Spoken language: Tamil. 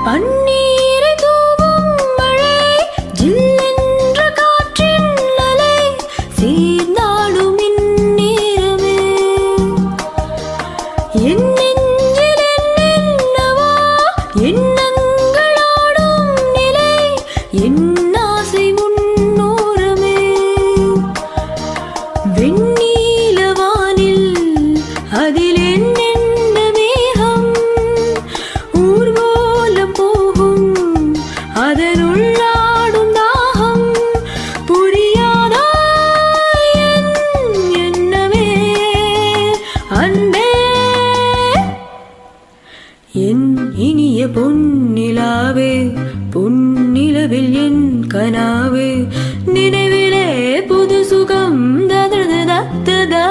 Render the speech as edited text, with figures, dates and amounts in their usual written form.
பன்னீரை தூவும் மழை ஜில்லென்ற காற்றின் அலை சேர்ந்தாடும் இந்நேரமே என் நெஞ்சில் என்னென்னவோ எண்ணங்களாடும் நிலை என் ஆசை முன்னோரமே வெண்ணீலவானில் அதில் என்னென்ன மேகம் ஊர்வலம் போகும் அதனுள்ளாடும் தாகம் புரியாதா என்னவே அன்பே என் இனிய பொன்னிலாவே பொன்னிலவில் என் கனாவே நினைவிலே புது சுகம் ததததததா